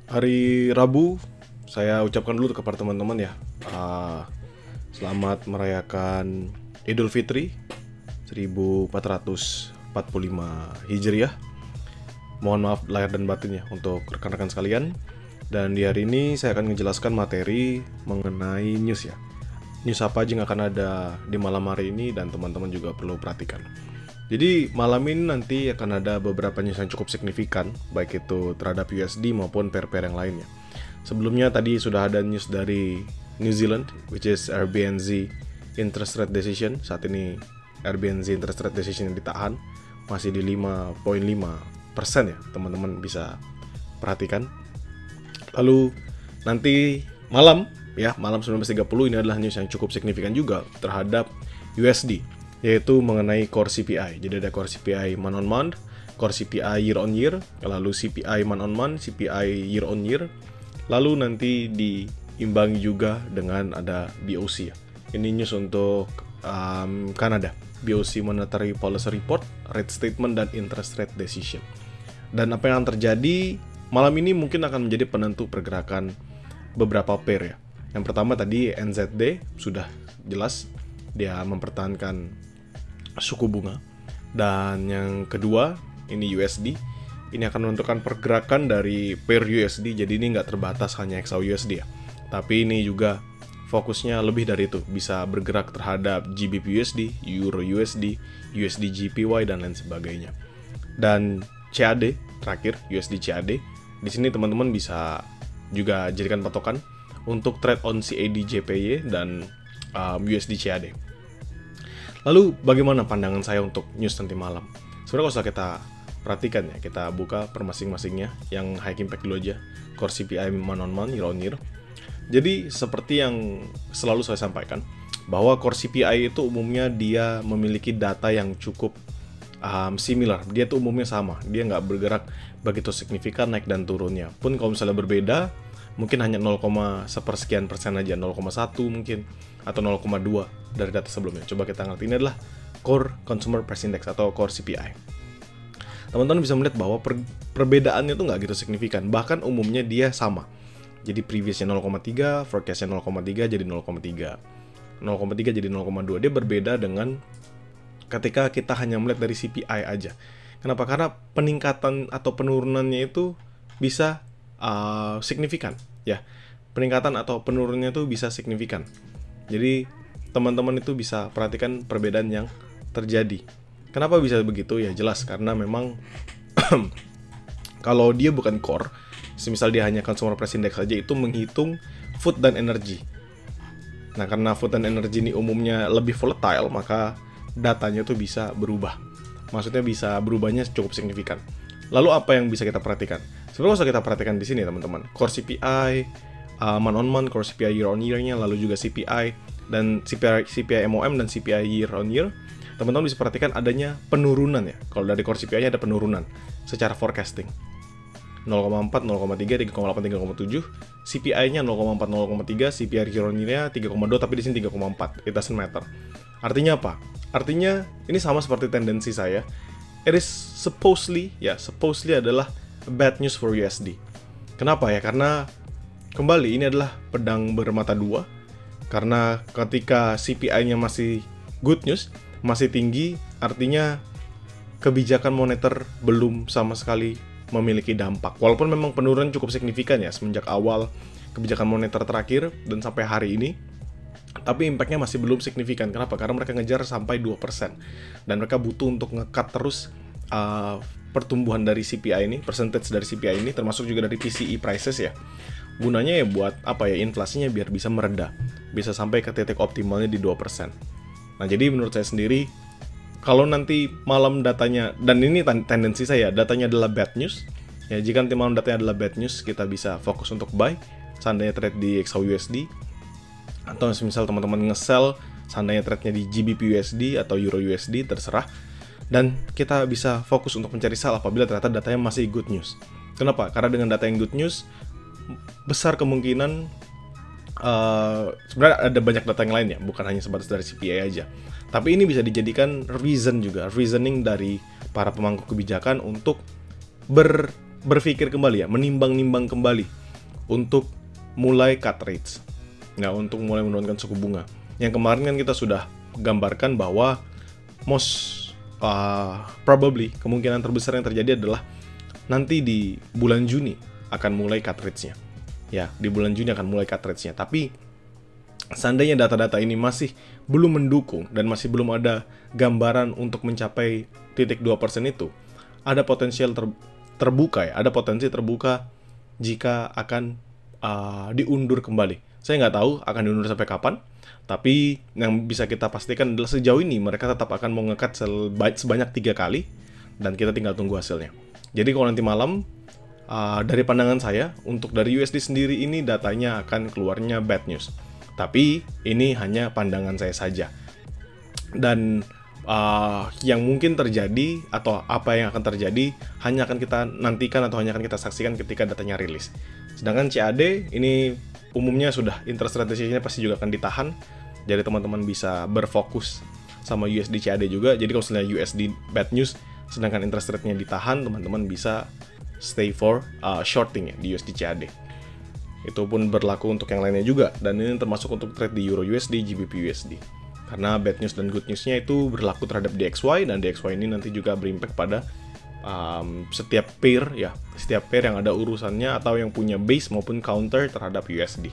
Hari Rabu, saya ucapkan dulu kepada teman-teman ya. ah, Selamat merayakan Idul Fitri 1445 Hijriah. Mohon maaf lahir dan batin ya untuk rekan-rekan sekalian. Dan di hari ini saya akan menjelaskan materi mengenai news ya. News apa aja yang akan ada di malam hari ini dan teman-teman juga perlu perhatikan. Jadi malam ini nanti akan ada beberapa news yang cukup signifikan, baik itu terhadap USD maupun pair-pair yang lainnya. Sebelumnya tadi sudah ada news dari New Zealand, which is RBNZ interest rate decision. Saat ini RBNZ interest rate decision yang ditahan masih di 5,5% ya, teman-teman bisa perhatikan. Lalu nanti malam 19.30 ini adalah news yang cukup signifikan juga terhadap USD, yaitu mengenai core CPI. Jadi ada core CPI month on month, core CPI year on year, lalu CPI month on month, CPI year on year, lalu nanti diimbangi juga dengan ada BOC ya. Ini news untuk Kanada, BOC Monetary Policy Report, Rate Statement, dan Interest Rate Decision. Dan apa yang terjadi malam ini mungkin akan menjadi penentu pergerakan beberapa pair ya. Yang pertama tadi NZD sudah jelas dia mempertahankan suku bunga. Dan yang kedua ini USD. Ini akan menentukan pergerakan dari pair USD. Jadi ini nggak terbatas hanya XAUUSD ya. Tapi ini juga fokusnya lebih dari itu. Bisa bergerak terhadap GBP USD, Euro USD, USD JPY, dan lain sebagainya. Dan CAD terakhir, USD CAD. Di sini teman-teman bisa juga jadikan patokan untuk trade on CAD JPY dan USD CAD. Lalu bagaimana pandangan saya untuk news nanti malam? Sebenarnya kalau sudah kita perhatikan ya, kita buka per masing-masingnya. Yang high impact dulu aja, core CPI month on month, year on year. Jadi seperti yang selalu saya sampaikan, bahwa core CPI itu umumnya dia memiliki data yang cukup similar. Dia tuh umumnya sama, dia nggak bergerak begitu signifikan naik dan turunnya. Pun kalau misalnya berbeda, mungkin hanya 0,sepersekian persen aja, 0,1 mungkin, atau 0,2 dari data sebelumnya. Coba kita ngerti, ini adalah Core Consumer Price Index atau Core CPI. Teman-teman bisa melihat bahwa perbedaannya tuh nggak gitu signifikan, bahkan umumnya dia sama. Jadi previousnya 0,3, forecastnya 0,3 jadi 0,3, 0,3 jadi 0,2. Dia berbeda dengan ketika kita hanya melihat dari CPI aja. Kenapa? Karena peningkatan atau penurunannya itu bisa signifikan ya. Peningkatan atau penurunannya itu bisa signifikan. Jadi teman-teman itu bisa perhatikan perbedaan yang terjadi. Kenapa bisa begitu? Ya jelas karena memang kalau dia bukan core, semisal dia hanya consumer price index saja, itu menghitung food dan energy. Nah, karena food dan energy ini umumnya lebih volatile, maka datanya tuh bisa berubah. Maksudnya bisa berubahnya cukup signifikan. Lalu apa yang bisa kita perhatikan? Sebenarnya bisa kita perhatikan di sini teman-teman. Core CPI month on month, core CPI year on year-nya, lalu juga CPI dan CPI MOM dan CPI year on year. Teman-teman bisa perhatikan adanya penurunan ya. Kalau dari core CPI-nya ada penurunan secara forecasting. 0,4, 0,3, 3,8, 3,7. CPI-nya 0,4, 0,3, CPI year on year-nya 3,2, tapi di sini 3,4. It doesn't matter. Artinya apa? Artinya ini sama seperti tendensi saya. It is supposedly adalah bad news for USD. Kenapa ya? Karena kembali ini adalah pedang bermata dua. Karena ketika CPI-nya masih good news, masih tinggi, artinya kebijakan moneter belum sama sekali memiliki dampak. Walaupun memang penurunan cukup signifikan ya semenjak awal kebijakan moneter terakhir dan sampai hari ini. Tapi impact-nya masih belum signifikan. Kenapa? Karena mereka ngejar sampai 2%. Dan mereka butuh untuk nge-cut terus pertumbuhan dari CPI ini, percentage dari CPI ini, termasuk juga dari PCE prices ya. Gunanya ya buat apa ya, inflasinya biar bisa mereda. Bisa sampai ke titik optimalnya di 2%. Nah, jadi menurut saya sendiri, kalau nanti malam datanya, dan ini tendensi saya, datanya adalah bad news. Ya, jika nanti malam datanya adalah bad news, kita bisa fokus untuk buy. Seandainya trade di XAUUSD. Atau misal teman-teman nge-sell seandainya trade-nya di GBP USD atau Euro USD, terserah. Dan kita bisa fokus untuk mencari sell apabila ternyata datanya masih good news. Kenapa? Karena dengan data yang good news, besar kemungkinan sebenarnya ada banyak data yang lain ya, bukan hanya sebatas dari CPI aja. Tapi ini bisa dijadikan reasoning dari para pemangku kebijakan untuk berpikir kembali ya, menimbang-nimbang kembali untuk mulai cut rates. Nah, untuk mulai menurunkan suku bunga. Yang kemarin kan kita sudah gambarkan bahwa probably kemungkinan terbesar yang terjadi adalah nanti di bulan Juni akan mulai cut rates-nya. Ya, di bulan Juni akan mulai cut rates-nya. Tapi seandainya data-data ini masih belum mendukung dan masih belum ada gambaran untuk mencapai 0,2% itu, ada potensial terbuka ya, ada potensi terbuka jika akan diundur kembali. Saya nggak tahu akan diundur sampai kapan, tapi yang bisa kita pastikan adalah sejauh ini mereka tetap akan mau nge-cut sebanyak 3 kali, dan kita tinggal tunggu hasilnya. Jadi kalau nanti malam, dari pandangan saya, untuk dari USD sendiri ini datanya akan keluarnya bad news. Tapi ini hanya pandangan saya saja. Dan yang mungkin terjadi atau apa yang akan terjadi hanya akan kita nantikan atau hanya akan kita saksikan ketika datanya rilis. Sedangkan CAD ini umumnya sudah interest rate decision-nya pasti juga akan ditahan. Jadi teman-teman bisa berfokus sama USD CAD juga. Jadi kalau misalnya USD bad news sedangkan interest rate-nya ditahan, teman-teman bisa stay for shorting ya di USD CAD. Itu pun berlaku untuk yang lainnya juga, dan ini termasuk untuk trade di Euro USD, GBP USD. Karena bad news dan good news-nya itu berlaku terhadap DXY, dan DXY ini nanti juga berimpact pada setiap pair ya, setiap pair yang ada urusannya atau yang punya base maupun counter terhadap USD.